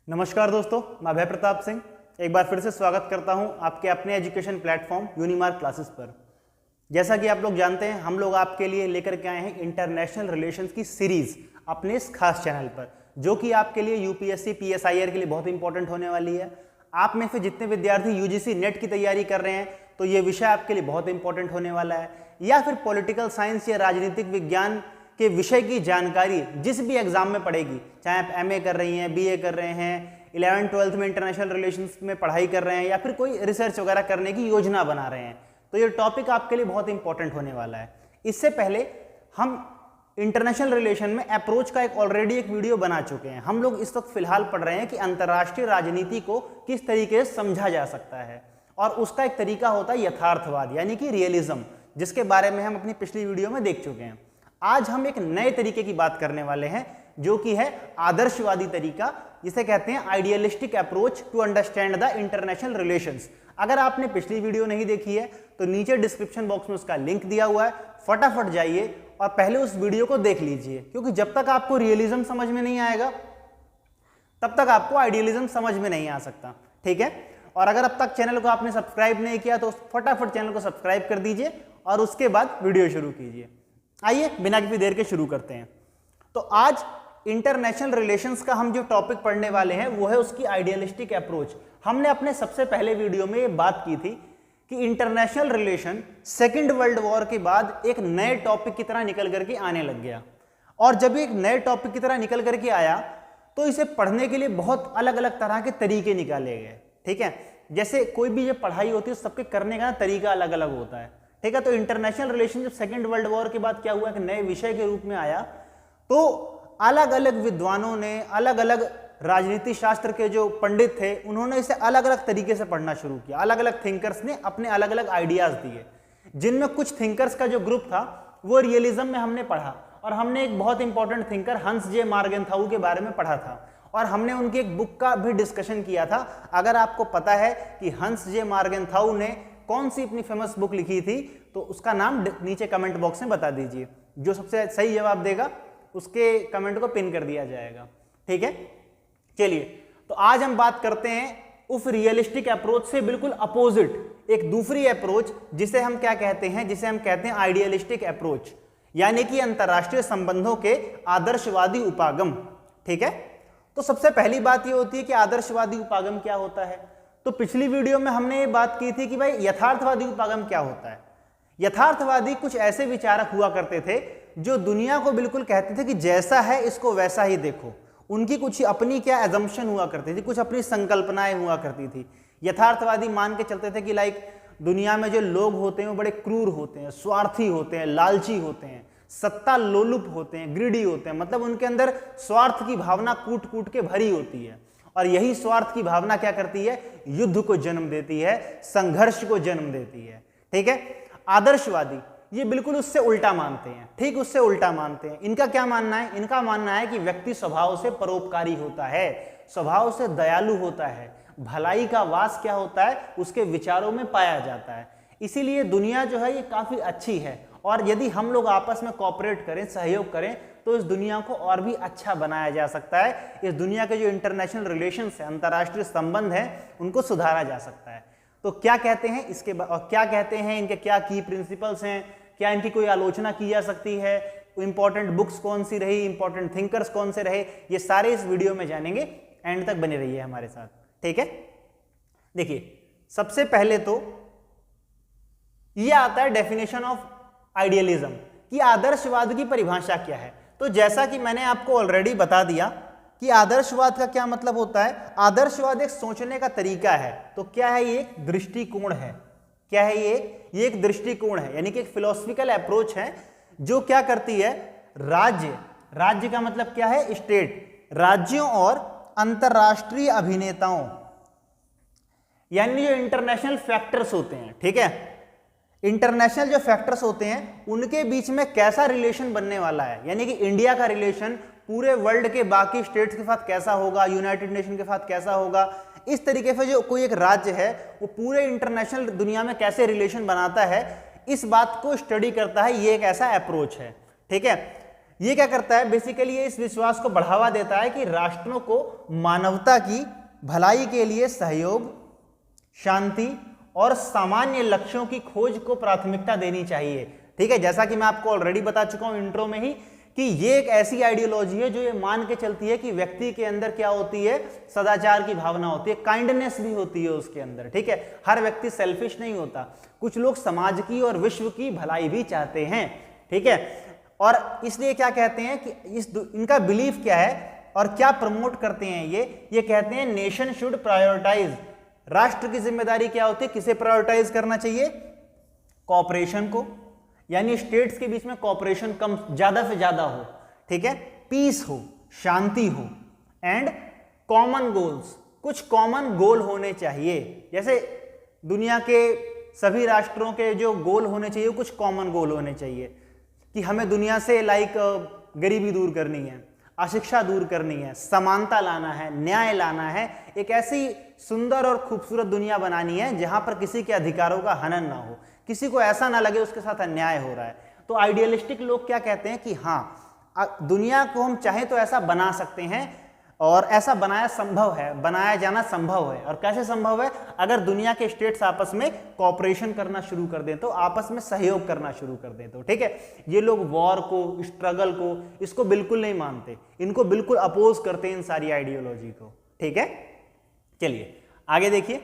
नमस्कार दोस्तों, मैं अभय प्रताप सिंह एक बार फिर से स्वागत करता हूं आपके अपने एजुकेशन प्लेटफॉर्म यूनिमार्क क्लासेस पर। जैसा कि आप लोग जानते हैं, हम लोग आपके लिए लेकर के आए हैं इंटरनेशनल रिलेशंस की सीरीज अपने इस खास चैनल पर, जो कि आपके लिए यूपीएससी पीएसआईआर के लिए बहुत इंपॉर्टेंट होने वाली है। आप में से जितने विद्यार्थी यूजीसी नेट की तैयारी कर रहे हैं तो ये विषय आपके लिए बहुत इंपॉर्टेंट होने वाला है, या फिर पॉलिटिकल साइंस या राजनीतिक विज्ञान के विषय की जानकारी जिस भी एग्जाम में पड़ेगी, चाहे आप एमए कर रही हैं, बीए कर रहे हैं, 11th-12th में इंटरनेशनल रिलेशंस में पढ़ाई कर रहे हैं, या फिर कोई रिसर्च वगैरह करने की योजना बना रहे हैं, तो ये टॉपिक आपके लिए बहुत इंपॉर्टेंट होने वाला है। इससे पहले हम इंटरनेशनल रिलेशन में अप्रोच का ऑलरेडी एक वीडियो बना चुके हैं। हम लोग इस वक्त फिलहाल पढ़ रहे हैं कि अंतर्राष्ट्रीय राजनीति को किस तरीके से समझा जा सकता है, और उसका एक तरीका होता है यथार्थवाद यानी कि रियलिज्म, जिसके बारे में हम अपनी पिछली वीडियो में देख चुके हैं। आज हम एक नए तरीके की बात करने वाले हैं, जो कि है आदर्शवादी तरीका, जिसे कहते हैं idealistic approach to understand the international relations. अगर आपने पिछली वीडियो नहीं देखी है तो नीचे डिस्क्रिप्शन बॉक्स में उसका लिंक दिया हुआ है, फटाफट जाइए और पहले उस वीडियो को देख लीजिए, क्योंकि जब तक आपको रियलिज्म समझ में नहीं आएगा तब तक आपको आइडियलिज्म समझ में नहीं आ सकता। ठीक है, और अगर अब तक चैनल को आपने सब्सक्राइब नहीं किया तो फटाफट चैनल को सब्सक्राइब कर दीजिए और उसके बाद वीडियो शुरू कीजिए। आइए बिना किसी देर के शुरू करते हैं। तो आज इंटरनेशनल रिलेशंस का हम जो टॉपिक पढ़ने वाले हैं वो है उसकी आइडियलिस्टिक अप्रोच। हमने अपने सबसे पहले वीडियो में ये बात की थी कि international relation second world war के बाद एक नए टॉपिक की तरह निकल करके आने लग गया, और जब एक नए टॉपिक की तरह निकल करके आया तो इसे पढ़ने के लिए बहुत अलग अलग तरह के तरीके निकाले गए। ठीक है, जैसे कोई भी जब पढ़ाई होती है सबके करने का तरीका अलग अलग होता है। ठीक है, तो इंटरनेशनल रिलेशन जब सेकेंड वर्ल्ड वॉर के बाद क्या हुआ कि नए विषय के रूप में आया, तो अलग अलग विद्वानों ने, अलग अलग राजनीति शास्त्र के जो पंडित थे, उन्होंने इसे अलग अलग तरीके से पढ़ना शुरू किया। अलग अलग थिंकर्स ने अपने अलग अलग आइडियाज दिए, जिनमें कुछ थिंकर्स का जो ग्रुप था वो रियलिज्म में हमने पढ़ा, और हमने एक बहुत इंपॉर्टेंट थिंकर हंस जे मार्गेंथाउ के बारे में पढ़ा था, और हमने उनकी एक बुक का भी डिस्कशन किया था। अगर आपको पता है कि हंस जे मार्गेंथाउ ने कौन सी अपनी फेमस बुक लिखी थी तो उसका नाम नीचे कमेंट बॉक्स में बता दीजिए। जो सबसे सही जवाब देगा उसके कमेंट को पिन कर दिया जाएगा। ठीक है, चलिए तो आज हम बात करते हैं उस रियलिस्टिक अप्रोच से बिल्कुल अपोजिट एक दूसरी अप्रोच, जिसे हम क्या कहते हैं, जिसे हम कहते हैं आइडियलिस्टिक अप्रोच, यानी कि अंतरराष्ट्रीय संबंधों के आदर्शवादी उपागम। ठीक है, तो सबसे पहली बात यह होती है कि आदर्शवादी उपागम क्या होता है। तो पिछली वीडियो में हमने ये बात की थी कि भाई यथार्थवादी उपागम क्या होता है। यथार्थवादी कुछ ऐसे विचारक हुआ करते थे जो दुनिया को बिल्कुल कहते थे कि जैसा है इसको वैसा ही देखो। उनकी कुछ अपनी क्या एजम्पशन हुआ करती थी, कुछ अपनी संकल्पनाएं हुआ करती थी। यथार्थवादी मान के चलते थे कि दुनिया में जो लोग होते हैं वो बड़े क्रूर होते हैं, स्वार्थी होते हैं, लालची होते हैं, सत्ता लोलुप होते हैं, ग्रीडी होते हैं, मतलब उनके अंदर स्वार्थ की भावना कूट कूट के भरी होती है, और यही स्वार्थ की भावना क्या करती है, युद्ध को जन्म देती है, संघर्ष को जन्म देती है। ठीक है, आदर्शवादी ये बिल्कुल उससे उल्टा मानते हैं, ठीक उससे उल्टा मानते हैं। इनका क्या मानना है, इनका मानना है कि व्यक्ति स्वभाव से परोपकारी होता है, स्वभाव से दयालु होता है, भलाई का वास क्या होता है उसके विचारों में पाया जाता है। इसीलिए दुनिया जो है ये काफी अच्छी है, और यदि हम लोग आपस में कोऑपरेट करें, सहयोग करें, तो इस दुनिया को और भी अच्छा बनाया जा सकता है। इस दुनिया के जो इंटरनेशनल रिलेशंस है, अंतर्राष्ट्रीय संबंध है, उनको सुधारा जा सकता है। तो क्या कहते हैं इसके और क्या कहते हैं, इनके क्या की प्रिंसिपल्स हैं, क्या इनकी कोई आलोचना की जा सकती है, इंपॉर्टेंट बुक्स कौन सी रही, इंपॉर्टेंट थिंकर्स कौन से रहे, ये सारे इस वीडियो में जानेंगे। एंड तक बने रहिए हमारे साथ। ठीक है, देखिए सबसे पहले तो ये आता है डेफिनेशन ऑफ आइडियलिज्म कि आदर्शवाद की परिभाषा क्या है। तो जैसा कि मैंने आपको ऑलरेडी बता दिया कि आदर्शवाद का क्या मतलब होता है। आदर्शवाद एक सोचने का तरीका है। तो क्या है, ये एक दृष्टिकोण है। क्या है ये एक दृष्टिकोण है, यानी कि एक फिलोसफिकल अप्रोच है जो क्या करती है, राज्य का मतलब क्या है, स्टेट, राज्यों और अंतरराष्ट्रीय अभिनेताओं, यानी जो इंटरनेशनल फैक्टर्स होते हैं, ठीक है, इंटरनेशनल जो फैक्टर्स होते हैं उनके बीच में कैसा रिलेशन बनने वाला है, यानी कि इंडिया का रिलेशन पूरे वर्ल्ड के बाकी स्टेट्स के साथ कैसा होगा, यूनाइटेड नेशन के साथ कैसा होगा। इस तरीके से जो कोई एक राज्य है वो पूरे इंटरनेशनल दुनिया में कैसे रिलेशन बनाता है, इस बात को स्टडी करता है। ये एक ऐसा अप्रोच है। ठीक है, ये क्या करता है बेसिकली, ये इस विश्वास को बढ़ावा देता है कि राष्ट्रों को मानवता की भलाई के लिए सहयोग, शांति और सामान्य लक्ष्यों की खोज को प्राथमिकता देनी चाहिए। ठीक है, जैसा कि मैं आपको ऑलरेडी बता चुका हूं इंट्रो में ही कि ये एक ऐसी आइडियोलॉजी है जो ये मान के चलती है कि व्यक्ति के अंदर क्या होती है, सदाचार की भावना होती है, काइंडनेस भी होती है उसके अंदर। ठीक है, हर व्यक्ति सेल्फिश नहीं होता, कुछ लोग समाज की और विश्व की भलाई भी चाहते हैं। ठीक है, और इसलिए क्या कहते हैं कि इनका बिलीफ क्या है और क्या प्रमोट करते हैं, ये कहते हैं नेशन शुड प्रायोरिटाइज। राष्ट्र की जिम्मेदारी क्या होती है, किसे प्रायोरिटाइज करना चाहिए, कॉपरेशन को, यानी स्टेट्स के बीच में कॉपरेशन कम ज्यादा से ज्यादा हो। ठीक है, पीस हो, शांति हो, एंड कॉमन गोल्स, कुछ कॉमन गोल होने चाहिए। जैसे दुनिया के सभी राष्ट्रों के जो गोल होने चाहिए कुछ कॉमन गोल होने चाहिए कि हमें दुनिया से गरीबी दूर करनी है, अशिक्षा दूर करनी है, समानता लाना है, न्याय लाना है, एक ऐसी सुंदर और खूबसूरत दुनिया बनानी है जहां पर किसी के अधिकारों का हनन ना हो, किसी को ऐसा ना लगे उसके साथ अन्याय हो रहा है। तो आइडियलिस्टिक लोग क्या कहते हैं कि हाँ, दुनिया को हम चाहे तो ऐसा बना सकते हैं और ऐसा बनाया जाना संभव है। और कैसे संभव है, अगर दुनिया के स्टेट्स आपस में कॉपरेशन करना शुरू कर दें, तो आपस में सहयोग करना शुरू कर दें। तो ठीक है, ये लोग वॉर को, स्ट्रगल को, इसको बिल्कुल नहीं मानते, इनको बिल्कुल अपोज करते हैं इन सारी आइडियोलॉजी को। ठीक है, चलिए आगे देखिए।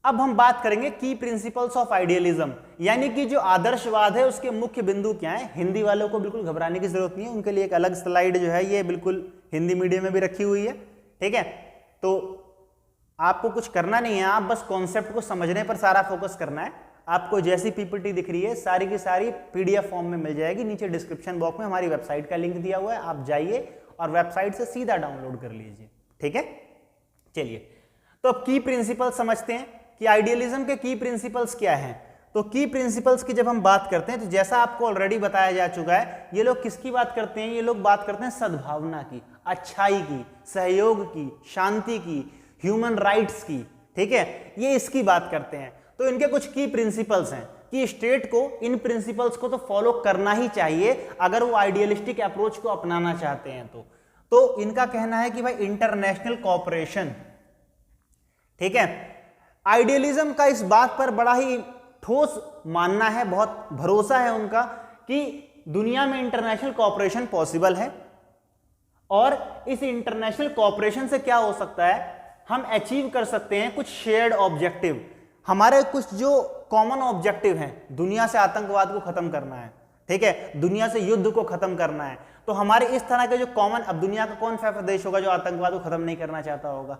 अब हम बात करेंगे की प्रिंसिपल्स ऑफ आइडियलिज्म, यानी कि जो आदर्शवाद है उसके मुख्य बिंदु क्या है। हिंदी वालों को बिल्कुल घबराने की जरूरत नहीं है, उनके लिए एक अलग स्लाइड जो है ये बिल्कुल हिंदी मीडियम में भी रखी हुई है। ठीक है, तो आपको कुछ करना नहीं है, आप बस कॉन्सेप्ट को समझने पर सारा फोकस करना है। आपको जैसी पीपीटी दिख रही है सारी की सारी पीडीएफ फॉर्म में मिल जाएगी, नीचे डिस्क्रिप्शन बॉक्स में हमारी वेबसाइट का लिंक दिया हुआ है, आप जाइए और वेबसाइट से सीधा डाउनलोड कर लीजिए। ठीक है, चलिए तो अब की प्रिंसिपल समझते हैं कि आइडियलिज्म के की प्रिंसिपल्स क्या हैं। तो की प्रिंसिपल्स की जब हम बात करते हैं तो जैसा आपको ऑलरेडी बताया जा चुका है, ये लोग किसकी बात करते हैं, ये लोग बात करते हैं सद्भावना की, अच्छाई की, सहयोग की, शांति की, ह्यूमन राइट्स की। ठीक है, ये इसकी बात करते हैं। तो इनके कुछ की प्रिंसिपल्स हैं कि स्टेट को इन प्रिंसिपल्स को तो फॉलो करना ही चाहिए अगर वो आइडियलिस्टिक अप्रोच को अपनाना चाहते हैं। तो इनका कहना है कि भाई इंटरनेशनल कॉपरेशन। ठीक है, आइडियलिज्म का इस बात पर बड़ा ही ठोस मानना है, बहुत भरोसा है उनका कि दुनिया में इंटरनेशनल कॉपरेशन पॉसिबल है और इस इंटरनेशनल कॉपरेशन से क्या हो सकता है, हम अचीव कर सकते हैं कुछ शेयर्ड ऑब्जेक्टिव। हमारे कुछ जो कॉमन ऑब्जेक्टिव हैं, दुनिया से आतंकवाद को खत्म करना है, ठीक है, दुनिया से युद्ध को खत्म करना है, तो हमारे इस तरह के जो कॉमन, अब दुनिया का कौन सा देश होगा जो आतंकवाद को खत्म नहीं करना चाहता होगा,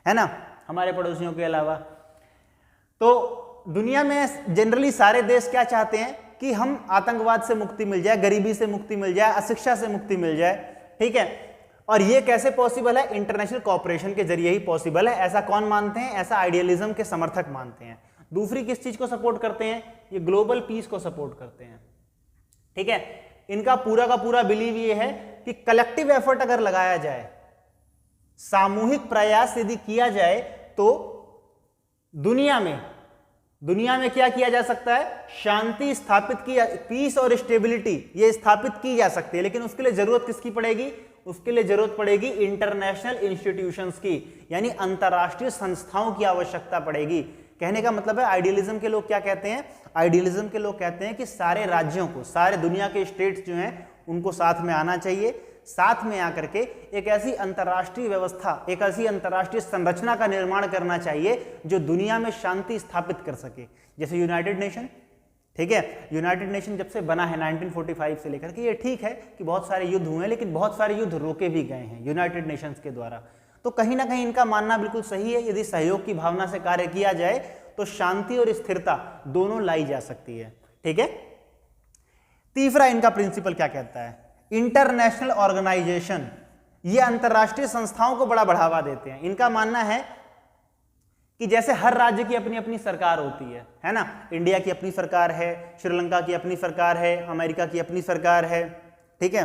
है ना, हमारे पड़ोसियों के अलावा। तो दुनिया में जनरली सारे देश क्या चाहते हैं कि हम आतंकवाद से मुक्ति मिल जाए, गरीबी से मुक्ति मिल जाए, अशिक्षा से मुक्ति मिल जाए। ठीक है, और ये कैसे पॉसिबल है, इंटरनेशनल कॉपरेशन के जरिए ही पॉसिबल है। ऐसा कौन मानते हैं, ऐसा आइडियलिज्म के समर्थक मानते हैं। दूसरी किस चीज को सपोर्ट करते हैं, ये ग्लोबल पीस को सपोर्ट करते हैं। ठीक है, इनका पूरा का पूरा बिलीव ये है कि कलेक्टिव एफर्ट अगर लगाया जाए, सामूहिक प्रयास यदि किया जाए, तो दुनिया में क्या किया जा सकता है, शांति स्थापित की, पीस और स्टेबिलिटी ये स्थापित की जा सकती है। लेकिन उसके लिए जरूरत किसकी पड़ेगी, उसके लिए जरूरत पड़ेगी इंटरनेशनल इंस्टीट्यूशंस की, यानी अंतरराष्ट्रीय संस्थाओं की आवश्यकता पड़ेगी। कहने का मतलब है आइडियलिज्म के लोग क्या कहते हैं, आइडियलिज्म के लोग कहते हैं कि सारे राज्यों को, सारे दुनिया के स्टेट्स जो हैं उनको साथ में आना चाहिए, साथ में आकर के एक ऐसी अंतर्राष्ट्रीय व्यवस्था, एक ऐसी अंतर्राष्ट्रीय संरचना का निर्माण करना चाहिए जो दुनिया में शांति स्थापित कर सके, जैसे यूनाइटेड नेशन। ठीक है, यूनाइटेड नेशन जब से बना है 1945 से लेकर के, ये ठीक है कि बहुत सारे युद्ध हुए हैं, लेकिन बहुत सारे युद्ध रोके भी गए हैं यूनाइटेड नेशंस के द्वारा। तो कहीं ना कहीं इनका मानना बिल्कुल सही है, यदि सहयोग की भावना से कार्य किया जाए तो शांति और स्थिरता दोनों लाई जा सकती है। ठीक है, तीसरा इनका प्रिंसिपल क्या कहता है, इंटरनेशनल ऑर्गेनाइजेशन। ये अंतरराष्ट्रीय संस्थाओं को बड़ा बढ़ावा देते हैं। इनका मानना है कि जैसे हर राज्य की अपनी अपनी सरकार होती है ना, इंडिया की अपनी सरकार है, श्रीलंका की अपनी सरकार है, अमेरिका की अपनी सरकार है। ठीक है,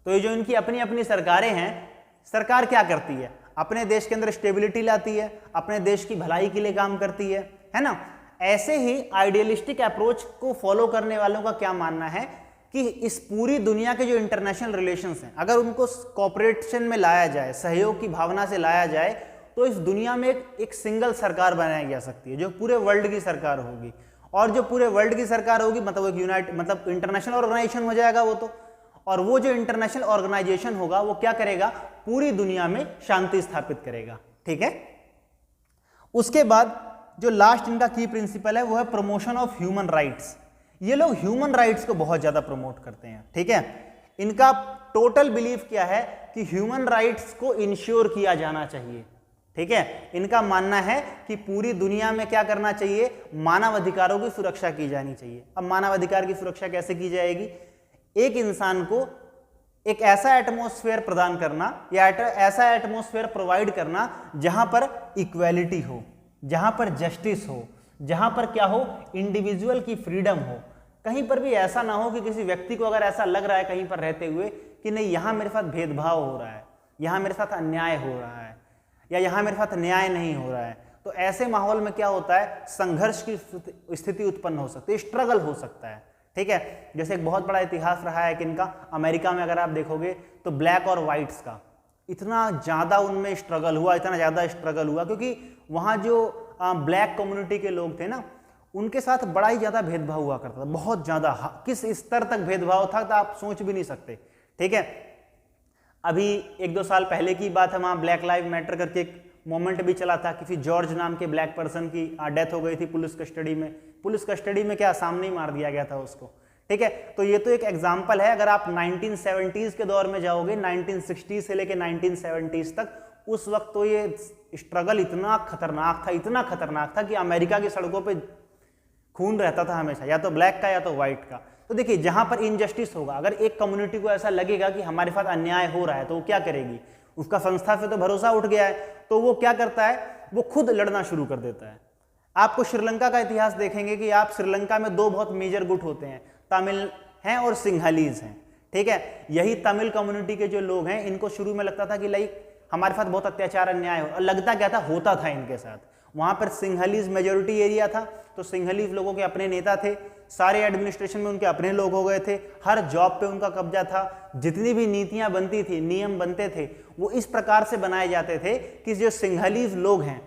तो ये जो इनकी अपनी अपनी सरकारें हैं, सरकार क्या करती है, अपने देश के अंदर स्टेबिलिटी लाती है, अपने देश की भलाई के लिए काम करती है ना। ऐसे ही आइडियलिस्टिक अप्रोच को फॉलो करने वालों का क्या मानना है कि इस पूरी दुनिया के जो इंटरनेशनल रिलेशंस हैं, अगर उनको कोऑपरेशन में लाया जाए, सहयोग की भावना से लाया जाए, तो इस दुनिया में एक सिंगल सरकार बनाई जा सकती है जो पूरे वर्ल्ड की सरकार होगी। और जो पूरे वर्ल्ड की सरकार होगी मतलब एक मतलब इंटरनेशनल ऑर्गेनाइजेशन हो जाएगा वो तो। और वो जो इंटरनेशनल ऑर्गेनाइजेशन होगा वो क्या करेगा, पूरी दुनिया में शांति स्थापित करेगा। ठीक है। उसके बाद जो लास्ट इनका की प्रिंसिपल है वो है प्रमोशन ऑफ ह्यूमन राइट्स। ये लोग ह्यूमन राइट्स को बहुत ज्यादा प्रमोट करते हैं। ठीक है। इनका टोटल बिलीफ क्या है कि ह्यूमन राइट्स को इंश्योर किया जाना चाहिए। ठीक है। इनका मानना है कि पूरी दुनिया में क्या करना चाहिए, मानव अधिकारों की सुरक्षा की जानी चाहिए। अब मानव अधिकार की सुरक्षा कैसे की जाएगी, एक इंसान को एक ऐसा एटमॉस्फेयर प्रदान करना या ऐसा एटमॉस्फेयर प्रोवाइड करना जहां पर इक्वालिटी हो, जहां पर जस्टिस हो, जहां पर क्या हो, इंडिविजुअल की फ्रीडम हो। कहीं पर भी ऐसा ना हो कि किसी व्यक्ति को अगर ऐसा लग रहा है कहीं पर रहते हुए कि नहीं यहां मेरे साथ भेदभाव हो रहा है, यहां मेरे साथ अन्याय हो रहा है या यहां मेरे साथ न्याय नहीं हो रहा है, तो ऐसे माहौल में क्या होता है, संघर्ष की स्थिति उत्पन्न हो सकती है, स्ट्रगल हो सकता है। ठीक है। जैसे एक बहुत बड़ा इतिहास रहा है कि इनका अमेरिका में अगर आप देखोगे तो ब्लैक और व्हाइट्स का इतना ज़्यादा उनमें स्ट्रगल हुआ, इतना ज़्यादा स्ट्रगल हुआ क्योंकि वहाँ जो ब्लैक कम्युनिटी के लोग थे ना उनके साथ बड़ा ही ज़्यादा भेदभाव हुआ करता था, बहुत ज़्यादा। किस स्तर तक भेदभाव था तो आप सोच भी नहीं सकते। ठीक है। अभी 1-2 साल पहले की बात है, वहाँ ब्लैक लाइव मैटर करके एक मोमेंट भी चला था, किसी जॉर्ज नाम के ब्लैक पर्सन की डेथ हो गई थी पुलिस कस्टडी में। पुलिस कस्टडी में क्या, सामने ही मार दिया गया था उसको। ठीक है। तो ये तो एक एग्जाम्पल है। अगर आप 1970s के दौर में जाओगे, 1960 से लेके 1970s तक, उस वक्त तो ये स्ट्रगल इतना खतरनाक था कि अमेरिका की सड़कों पे खून रहता था हमेशा, या तो ब्लैक का या तो व्हाइट का। तो देखिए जहां पर इनजस्टिस होगा, अगर एक कम्युनिटी को ऐसा लगेगा कि हमारे साथ अन्याय हो रहा है तो वो क्या करेगी, उसका संस्था से तो भरोसा उठ गया है, तो वो क्या करता है, वो खुद लड़ना शुरू कर देता है। आपको श्रीलंका का इतिहास देखेंगे कि आप श्रीलंका में 2 बहुत मेजर गुट होते हैं, तमिल हैं और सिंहलीज हैं। ठीक है। यही तमिल कम्युनिटी के जो लोग हैं इनको शुरू में लगता था कि लाइक हमारे साथ बहुत अत्याचार अन्याय हो, और लगता क्या था, होता था इनके साथ। वहां पर सिंहलीज मेजोरिटी एरिया था, तो सिंहलीज लोगों के अपने नेता थे, सारे एडमिनिस्ट्रेशन में उनके अपने लोग हो गए थे, हर जॉब पे उनका कब्जा था, जितनी भी नीतियां बनती थी, नियम बनते थे, वो इस प्रकार से बनाए जाते थे कि जो सिंहलीज लोग हैं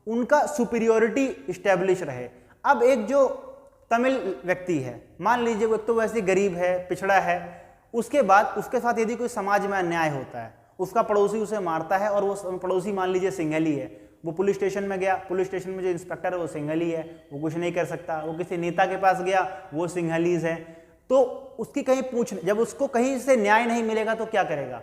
उनका सुपीरियोरिटी स्टैब्लिश रहे। अब एक जो तमिल व्यक्ति है, मान लीजिए वो एक तो वैसे गरीब है, पिछड़ा है, उसके बाद उसके साथ यदि कोई समाज में अन्याय होता है, उसका पड़ोसी उसे मारता है और वो पड़ोसी मान लीजिए सिंहली है, वो पुलिस स्टेशन में गया, पुलिस स्टेशन में जो इंस्पेक्टर है वो सिंहली है, वो कुछ नहीं कर सकता। वो किसी नेता के पास गया, वो सिंहलीज है, तो उसकी कहीं जब उसको कहीं से न्याय नहीं मिलेगा तो क्या करेगा,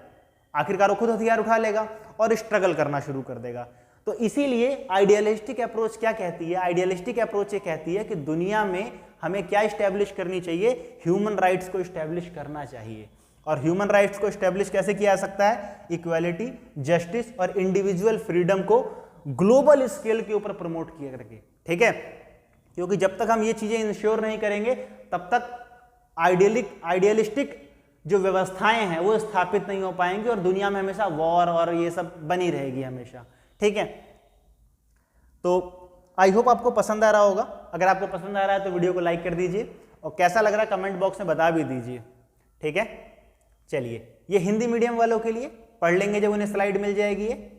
आखिरकार वो खुद हथियार उठा लेगा और स्ट्रगल करना शुरू कर देगा। तो इसीलिए आइडियलिस्टिक अप्रोच क्या कहती है, आइडियलिस्टिक अप्रोच ये कहती है कि दुनिया में हमें क्या स्टैब्लिश करनी चाहिए, ह्यूमन राइट्स को स्टैब्लिश करना चाहिए। और ह्यूमन राइट्स को स्टैब्लिश कैसे किया जा सकता है, इक्वालिटी, जस्टिस और इंडिविजुअल फ्रीडम को ग्लोबल स्केल के ऊपर प्रमोट किया करके। ठीक है। क्योंकि जब तक हम ये चीजें इंश्योर नहीं करेंगे तब तक आइडियलिस्टिक जो व्यवस्थाएं हैं वो स्थापित नहीं हो पाएंगी और दुनिया में हमेशा वॉर और ये सब बनी रहेगी हमेशा। ठीक है। तो आई होप आपको पसंद आ रहा होगा। अगर आपको पसंद आ रहा है तो वीडियो को लाइक कर दीजिए और कैसा लग रहा है कमेंट बॉक्स में बता भी दीजिए। ठीक है। चलिए, ये हिंदी मीडियम वालों के लिए पढ़ लेंगे जब उन्हें स्लाइड मिल जाएगी ये।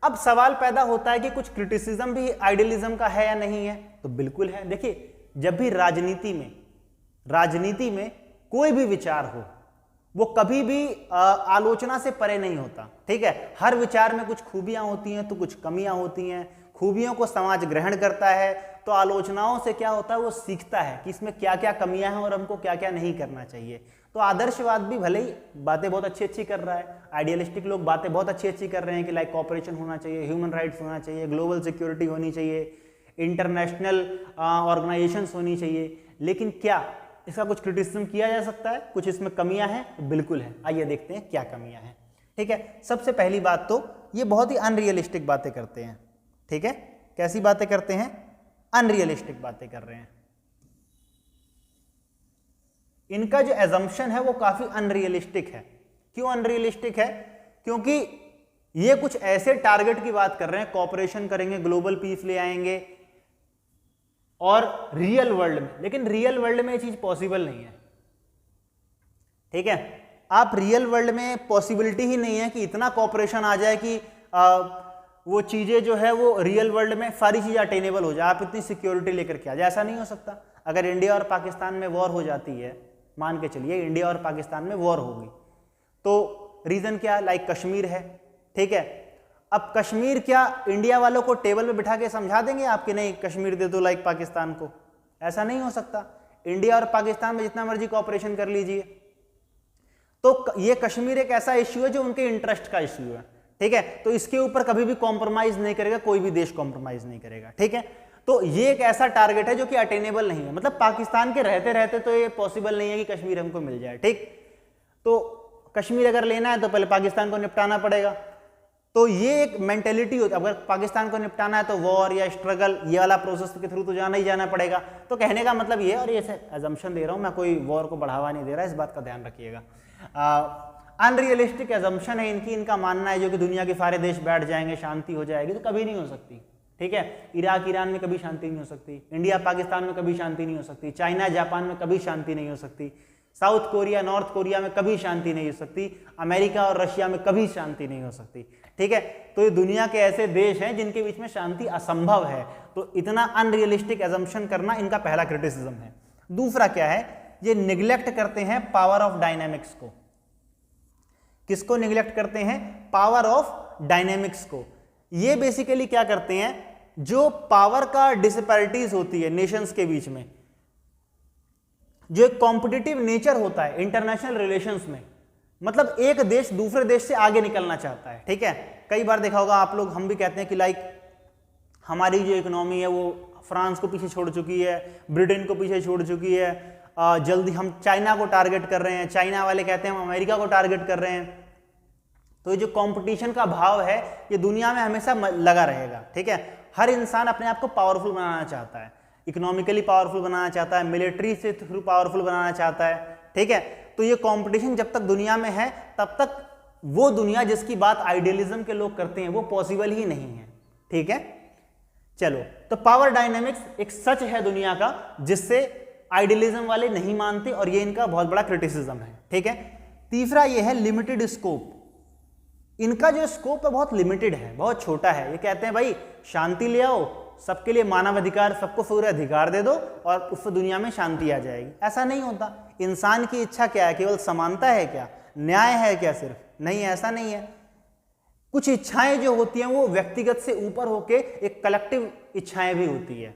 अब सवाल पैदा होता है कि कुछ क्रिटिसिज्म भी आइडियलिज्म का है या नहीं है, तो बिल्कुल है। देखिए, जब भी राजनीति में कोई भी विचार हो वो कभी भी आलोचना से परे नहीं होता। ठीक है। हर विचार में कुछ खूबियां होती हैं तो कुछ कमियां होती हैं। खूबियों को समाज ग्रहण करता है तो आलोचनाओं से क्या होता है, वो सीखता है कि इसमें क्या क्या कमियां हैं और हमको क्या क्या नहीं करना चाहिए। तो आदर्शवाद भी भले ही बातें बहुत अच्छी कर रहा है, आइडियलिस्टिक लोग बातें बहुत अच्छी कर रहे हैं कि लाइक कॉपरेशन होना चाहिए, ह्यूमन राइट्स होना चाहिए, ग्लोबल सिक्योरिटी होनी चाहिए, इंटरनेशनल ऑर्गेनाइजेशंस होनी चाहिए, लेकिन क्या इसका कुछ क्रिटिसिज्म किया जा सकता है, कुछ इसमें कमियां हैं? तो बिल्कुल है। आइए देखते हैं क्या कमियां हैं। ठीक है। सबसे पहली बात तो ये बहुत ही अनरियलिस्टिक बातें करते हैं। ठीक है। कैसी बातें करते हैं? अनरियलिस्टिक बातें कर रहे हैं। इनका जो एजम्पशन है वो काफी अनरियलिस्टिक है। क्यों अनरियलिस्टिक है? क्योंकि ये कुछ ऐसे टारगेट की बात कर रहे हैं, कॉपरेशन करेंगे, ग्लोबल पीस ले आएंगे और रियल वर्ल्ड में, लेकिन रियल वर्ल्ड में ये चीज पॉसिबल नहीं है। ठीक है, आप रियल वर्ल्ड में पॉसिबिलिटी ही नहीं है कि इतना कॉपरेशन आ जाए कि वो चीजें जो है वो रियल वर्ल्ड में सारी चीजें अटेनेबल हो जाए, आप इतनी सिक्योरिटी लेकर के आ जाए, ऐसा नहीं हो सकता। अगर इंडिया और पाकिस्तान में वॉर हो जाती है, मान के चलिए इंडिया और पाकिस्तान में वॉर होगी, तो रीजन क्या, लाइक कश्मीर है, ठीक है। अब कश्मीर क्या इंडिया वालों को टेबल पे बिठा के समझा देंगे आपके, नहीं कश्मीर दे दो लाइक पाकिस्तान को, ऐसा नहीं हो सकता। इंडिया और पाकिस्तान में जितना मर्जी कॉपरेशन कर लीजिए, तो ये कश्मीर एक ऐसा इश्यू है जो उनके इंटरेस्ट का इश्यू है, ठीक है। तो इसके ऊपर कभी भी कॉम्प्रोमाइज नहीं करेगा, कोई भी देश कॉम्प्रोमाइज नहीं करेगा, ठीक है। तो ये एक ऐसा टारगेट है जो कि अटेनेबल नहीं है, मतलब पाकिस्तान के रहते रहते तो ये पॉसिबल नहीं है कि कश्मीर हमको मिल जाए, ठीक। तो कश्मीर अगर लेना है तो पहले पाकिस्तान को निपटाना पड़ेगा, तो ये एक मेंटेलिटी होती है। अगर पाकिस्तान को निपटाना है तो वॉर या स्ट्रगल ये वाला प्रोसेस के थ्रू तो जाना ही जाना पड़ेगा। तो कहने का मतलब ये है, और ये एजम्पशन दे रहा हूँ मैं, कोई वॉर को बढ़ावा नहीं दे रहा, इस बात का ध्यान रखिएगा। अनरियलिस्टिक एजम्पशन है इनकी, इनका मानना है जो कि दुनिया के सारे देश बैठ जाएंगे, शांति हो जाएगी, तो कभी नहीं हो सकती, ठीक है। इराक ईरान में कभी शांति नहीं हो सकती, इंडिया पाकिस्तान में कभी शांति नहीं हो सकती, चाइना जापान में कभी शांति नहीं हो सकती, साउथ कोरिया नॉर्थ कोरिया में कभी शांति नहीं हो सकती, अमेरिका और रशिया में कभी शांति नहीं हो सकती, ठीक है। तो ये दुनिया के ऐसे देश हैं जिनके बीच में शांति असंभव है। तो इतना अनरियलिस्टिक एजम्पशन करना इनका पहला क्रिटिसिज्म है। दूसरा क्या है, ये निग्लेक्ट करते हैं पावर ऑफ डायनेमिक्स को। किसको निग्लेक्ट करते हैं? पावर ऑफ डायनेमिक्स को। ये बेसिकली क्या करते हैं, जो पावर का डिस्पैरिटीज होती है नेशंस के बीच में, जो एक कॉम्पिटिटिव नेचर होता है इंटरनेशनल रिलेशंस में, मतलब एक देश दूसरे देश से आगे निकलना चाहता है, ठीक है। कई बार देखा होगा आप लोग, हम भी कहते हैं कि लाइक हमारी जो इकोनॉमी है वो फ्रांस को पीछे छोड़ चुकी है, ब्रिटेन को पीछे छोड़ चुकी है, जल्दी हम चाइना को टारगेट कर रहे हैं, चाइना वाले कहते हैं हम अमेरिका को टारगेट कर रहे हैं। तो ये जो कंपटीशन का भाव है ये दुनिया में हमेशा लगा रहेगा, ठीक है। हर इंसान अपने आप को पावरफुल बनाना चाहता है, इकोनॉमिकली पावरफुल बनाना चाहता है, मिलिट्री से थ्रू पावरफुल बनाना चाहता है, ठीक है। तो ये कंपटीशन जब तक दुनिया में है तब तक वो दुनिया जिसकी बात आइडियलिज्म के लोग करते हैं वो पॉसिबल ही नहीं है, ठीक है। चलो, तो पावर डायनेमिक्स एक सच है दुनिया का जिससे आइडियलिज्म वाले नहीं मानते, और ये इनका बहुत बड़ा क्रिटिसिज्म है, ठीक है। तीसरा ये है लिमिटेड स्कोप। इनका जो स्कोप है बहुत लिमिटेड है, बहुत छोटा है। ये कहते हैं भाई शांति ले आओ, सबके लिए मानव अधिकार, सबको पूरे अधिकार दे दो और उससे दुनिया में शांति आ जाएगी। ऐसा नहीं होता। इंसान की इच्छा क्या है? केवल समानता है क्या? न्याय है क्या? सिर्फ नहीं, ऐसा नहीं है। कुछ इच्छाएं जो होती हैं वो व्यक्तिगत से ऊपर होके एक कलेक्टिव इच्छाएं भी होती है,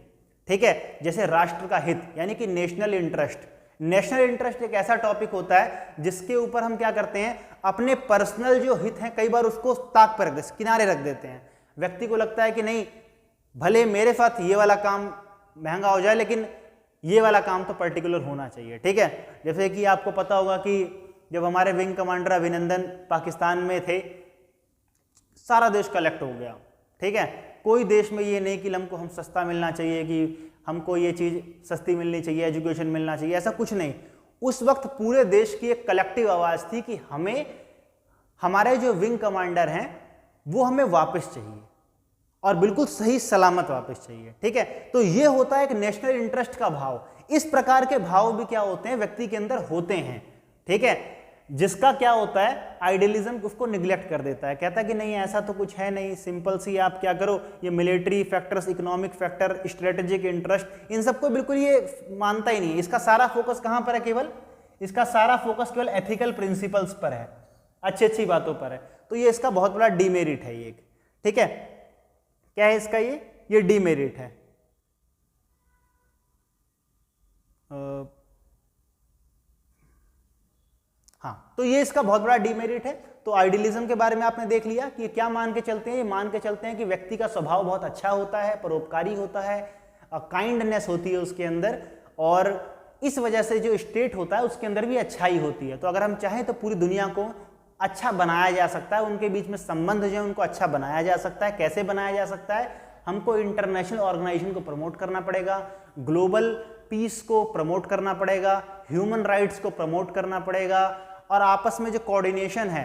ठीक है। जैसे राष्ट्र का हित यानी कि नेशनल इंटरेस्ट। नेशनल इंटरेस्ट एक ऐसा टॉपिक होता है जिसके ऊपर हम क्या करते हैं, अपने पर्सनल जो हित हैं कई बार उसको ताक पर किनारे रख देते हैं। व्यक्ति को लगता है कि नहीं, भले मेरे साथ ये वाला काम महंगा हो जाए लेकिन ये वाला काम तो पर्टिकुलर होना चाहिए, ठीक है। जैसे कि आपको पता होगा कि जब हमारे विंग कमांडर अभिनंदन पाकिस्तान में थे, सारा देश कलेक्ट हो गया, ठीक है। कोई देश में ये नहीं कि हमको हम सस्ता मिलना चाहिए, कि हमको ये चीज़ सस्ती मिलनी चाहिए, एजुकेशन मिलना चाहिए, ऐसा कुछ नहीं। उस वक्त पूरे देश की एक कलेक्टिव आवाज़ थी कि हमें हमारे जो विंग कमांडर हैं वो हमें वापस चाहिए और बिल्कुल सही सलामत वापस चाहिए, ठीक है। तो ये होता है एक नेशनल इंटरेस्ट का भाव। इस प्रकार के भाव भी क्या होते हैं, व्यक्ति के अंदर होते हैं, ठीक है। जिसका क्या होता है, आइडियलिज्म उसको निग्लेक्ट कर देता है, कहता है कि नहीं ऐसा तो कुछ है नहीं, सिंपल सी आप क्या करो, ये military factors, economic factor, strategic interest, इन सबको बिल्कुल ये मानता ही नहीं है। इसका सारा फोकस कहाँ पर है? केवल इसका सारा फोकस केवल एथिकल प्रिंसिपल्स पर है, अच्छी अच्छी बातों पर है। तो ये इसका बहुत बड़ा डीमेरिट है, ये ठीक है। क्या है इसका? ये डीमेरिट है। हाँ, तो ये इसका बहुत बड़ा डीमेरिट है। तो आइडियलिज्म के बारे में आपने देख लिया कि क्या मान के चलते हैं, ये मान के चलते हैं कि व्यक्ति का स्वभाव बहुत अच्छा होता है, परोपकारी होता है, काइंडनेस होती है उसके अंदर, और इस वजह से जो स्टेट होता है उसके अंदर भी अच्छाई होती है। तो अगर हम चाहें तो पूरी दुनिया को अच्छा बनाया जा सकता है, उनके बीच में संबंध जो है उनको अच्छा बनाया जा सकता है। कैसे बनाया जा सकता है? हमको इंटरनेशनल ऑर्गेनाइजेशन को प्रमोट करना पड़ेगा, ग्लोबल पीस को प्रमोट करना पड़ेगा, ह्यूमन राइट्स को प्रमोट करना पड़ेगा, और आपस में जो कोऑर्डिनेशन है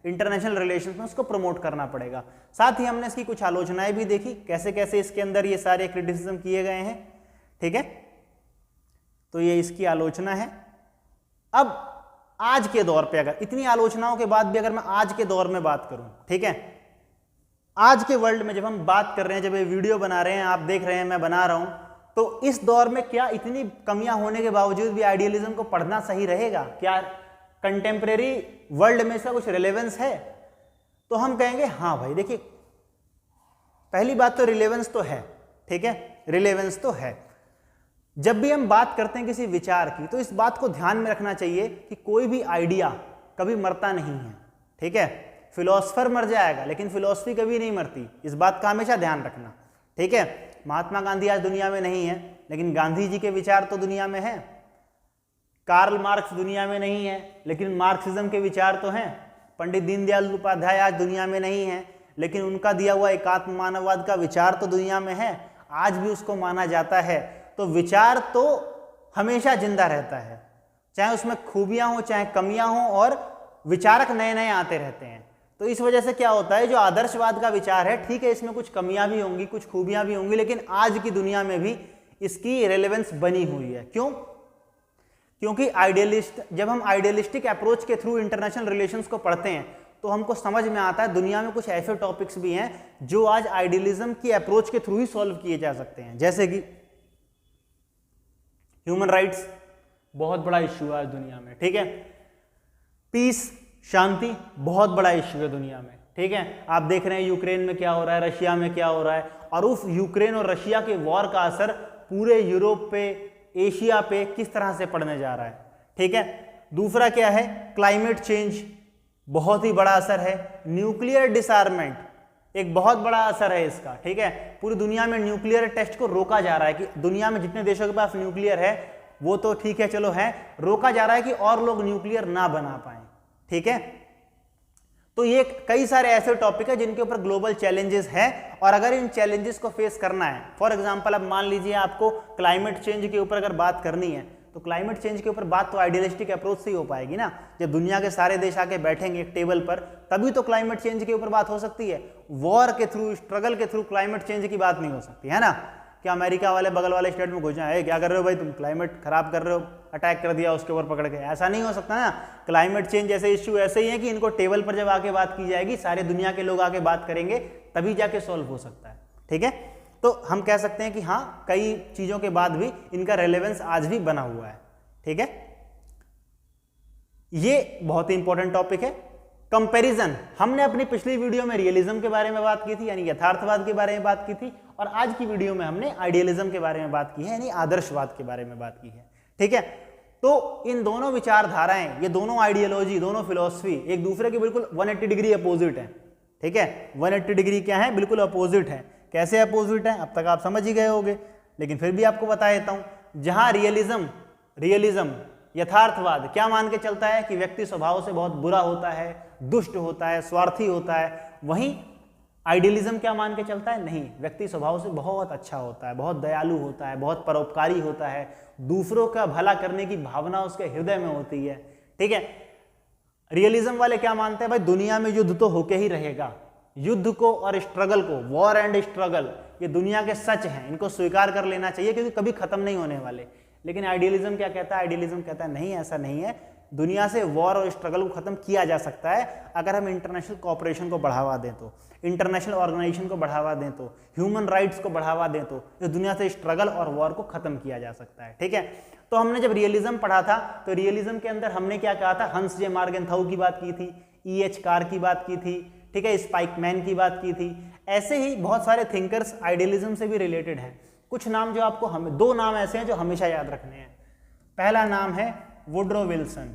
इंटरनेशनल रिलेशंस में उसको प्रमोट करना पड़ेगा। साथ ही हमने इसकी कुछ आलोचनाएं भी देखी, कैसे कैसे इसके अंदर ये सारे क्रिटिसिज्म किए गए हैं। ठीक है, तो ये इसकी आलोचना है। अब आज के दौर पे अगर इतनी आलोचनाओं के बाद भी अगर मैं आज के दौर में बात करूं, ठीक है, आज के वर्ल्ड में जब हम बात कर रहे हैं, जब ये वीडियो बना रहे हैं, आप देख रहे हैं, मैं बना रहा हूं, तो इस दौर में क्या इतनी कमियां होने के बावजूद भी आइडियलिज्म को पढ़ना सही रहेगा? क्या कंटेम्प्रेरी वर्ल्ड में इसका कुछ रिलेवेंस है? तो हम कहेंगे हाँ भाई, देखिए पहली बात तो रिलेवेंस तो है। ठीक है, रिलेवेंस तो है। जब भी हम बात करते हैं किसी विचार की, तो इस बात को ध्यान में रखना चाहिए कि कोई भी आइडिया कभी मरता नहीं है। ठीक है, फिलोसफर मर जाएगा लेकिन फिलोसफी कभी नहीं मरती, इस बात का हमेशा ध्यान रखना। ठीक है, महात्मा गांधी आज दुनिया में नहीं है लेकिन गांधी जी के विचार तो दुनिया में हैं। कार्ल मार्क्स दुनिया में नहीं है लेकिन मार्क्सिज्म के विचार तो हैं। पंडित दीनदयाल उपाध्याय आज दुनिया में नहीं है लेकिन उनका दिया हुआ एकात्म मानववाद का विचार तो दुनिया में है, आज भी उसको माना जाता है। तो विचार तो हमेशा जिंदा रहता है, चाहे उसमें खूबियां हो चाहे कमियां हो, और विचारक नए नए आते रहते हैं। तो इस वजह से क्या होता है, जो आदर्शवाद का विचार है, ठीक है, इसमें कुछ कमियां भी होंगी, कुछ खूबियां भी होंगी, लेकिन आज की दुनिया में भी इसकी रेलेवेंस बनी हुई है। क्यों? क्योंकि जब हम आइडियलिस्टिक अप्रोच के थ्रू इंटरनेशनल रिलेशंस को पढ़ते हैं तो हमको समझ में आता है दुनिया में कुछ ऐसे टॉपिक्स भी हैं जो आज आइडियलिज्म की अप्रोच के थ्रू ही सॉल्व किए जा सकते हैं। जैसे कि ह्यूमन राइट्स बहुत बड़ा इश्यू है आज दुनिया में। ठीक है, पीस, शांति बहुत बड़ा इश्यू है दुनिया में। ठीक है, आप देख रहे हैं यूक्रेन में क्या हो रहा है, रशिया में क्या हो रहा है, और उस यूक्रेन और रशिया के वॉर का असर पूरे यूरोप पे, एशिया पे किस तरह से पड़ने जा रहा है। ठीक है, दूसरा क्या है, क्लाइमेट चेंज बहुत ही बड़ा असर है। न्यूक्लियर डिसआर्मेंट एक बहुत बड़ा असर है इसका। ठीक है, पूरी दुनिया में न्यूक्लियर टेस्ट को रोका जा रहा है कि दुनिया में जितने देशों के पास न्यूक्लियर है वो तो ठीक है, चलो है, रोका जा रहा है कि और लोग न्यूक्लियर ना बना पाए। ठीक है, तो ये कई सारे ऐसे टॉपिक है जिनके ऊपर ग्लोबल चैलेंजेस है, और अगर इन चैलेंजेस को फेस करना है, फॉर एग्जांपल अब मान लीजिए आपको क्लाइमेट चेंज के ऊपर अगर बात करनी है, तो क्लाइमेट चेंज के ऊपर बात तो आइडियलिस्टिक अप्रोच से ही हो पाएगी ना। जब दुनिया के सारे देश आके बैठेंगे एक टेबल पर, तभी तो क्लाइमेट चेंज के ऊपर बात हो सकती है। वॉर के थ्रू, स्ट्रगल के थ्रू क्लाइमेट चेंज की बात नहीं हो सकती है ना। क्या अमेरिका वाले बगल वाले स्टेट में घुस जाए, क्या कर रहे हो भाई तुम, क्लाइमेट खराब कर रहे हो, अटैक कर दिया उसके ऊपर पकड़ के, ऐसा नहीं हो सकता ना। क्लाइमेट चेंज जैसे इश्यू ऐसे ही है कि इनको टेबल पर जब आके बात की जाएगी, सारे दुनिया के लोग आके बात करेंगे, तभी जाके सॉल्व हो सकता है। ठीक है, तो हम कह सकते हैं कि हाँ, कई चीजों के बाद भी इनका रेलेवेंस आज भी बना हुआ है। ठीक है, ये बहुत ही इंपॉर्टेंट टॉपिक है। कंपैरिजन, हमने अपनी पिछली वीडियो में रियलिज्म के बारे में बात की थी, यानी यथार्थवाद के बारे में बात की थी, और आज की वीडियो में हमने आइडियलिज्म के बारे में बात की है, यानी आदर्शवाद के बारे में बात की है। ठीक है, तो इन दोनों विचारधाराएं, ये दोनों आइडियोलॉजी, दोनों फिलॉसफी एक दूसरे के बिल्कुल 180 डिग्री अपोजिट है। ठीक है, 180 डिग्री क्या है, बिल्कुल अपोजिट है। कैसे अपोजिट है अब तक आप समझ ही गए होंगे, लेकिन फिर भी आपको बता देता हूं। जहां रियलिज्म यथार्थवाद क्या मान के चलता है कि व्यक्ति स्वभाव से बहुत बुरा होता है, दुष्ट होता है, स्वार्थी होता है, वहीं आइडियलिज्म क्या मान के चलता है, नहीं, व्यक्ति स्वभाव से बहुत अच्छा होता है, बहुत दयालु होता है, बहुत परोपकारी होता है, दूसरों का भला करने की भावना उसके हृदय में होती है। ठीक है, रियलिज्म वाले क्या मानते हैं, भाई दुनिया में युद्ध तो होके ही रहेगा, युद्ध को और स्ट्रगल को, वॉर एंड स्ट्रगल, ये दुनिया के सच हैं, इनको स्वीकार कर लेना चाहिए क्योंकि कभी खत्म नहीं होने वाले। लेकिन आइडियलिज्म क्या कहता है, आइडियलिज्म कहता है नहीं, ऐसा नहीं है, दुनिया से वॉर और स्ट्रगल को खत्म किया जा सकता है अगर हम इंटरनेशनल कोऑपरेशन को बढ़ावा दें तो, इंटरनेशनल ऑर्गेनाइजेशन को बढ़ावा दें तो, ह्यूमन राइट्स को बढ़ावा दें तो इस दुनिया से स्ट्रगल और वॉर को खत्म किया जा सकता है। ठीक है, तो हमने जब रियलिज्म पढ़ा था तो रियलिज्म के अंदर हमने क्या कहा था, हंस जे मार्गेनथाउ की बात की थी, E.H. कार की बात की थी, ठीक है, स्पाइकमैन की बात की थी। ऐसे ही बहुत सारे थिंकर्स आइडियलिज्म से भी रिलेटेड हैं। कुछ नाम जो आपको, हमें दो नाम ऐसे हैं जो हमेशा याद रखने हैं। पहला नाम है वुड्रो विल्सन,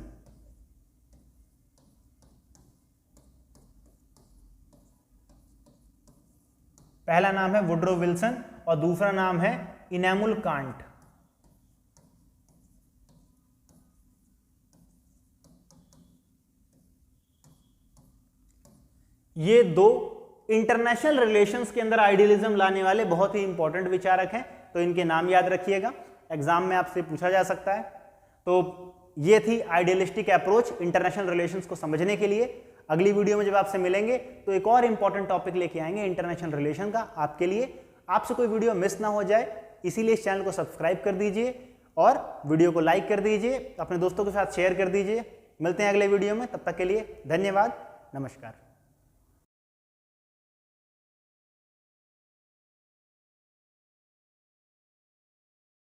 पहला नाम है वुड्रो विल्सन और दूसरा नाम है इमैनुअल कांट। ये दो इंटरनेशनल रिलेशंस के अंदर आइडियलिज्म लाने वाले बहुत ही इंपॉर्टेंट विचारक हैं, तो इनके नाम याद रखिएगा, एग्जाम में आपसे पूछा जा सकता है। तो ये थी आइडियलिस्टिक अप्रोच इंटरनेशनल रिलेशंस को समझने के लिए। अगली वीडियो में जब आपसे मिलेंगे तो एक और इंपॉर्टेंट टॉपिक लेके आएंगे इंटरनेशनल रिलेशन का आपके लिए। आपसे कोई वीडियो मिस ना हो जाए इसीलिए इस चैनल को सब्सक्राइब कर दीजिए और वीडियो को लाइक कर दीजिए, अपने दोस्तों के साथ शेयर कर दीजिए। मिलते हैं अगले वीडियो में, तब तक के लिए धन्यवाद, नमस्कार।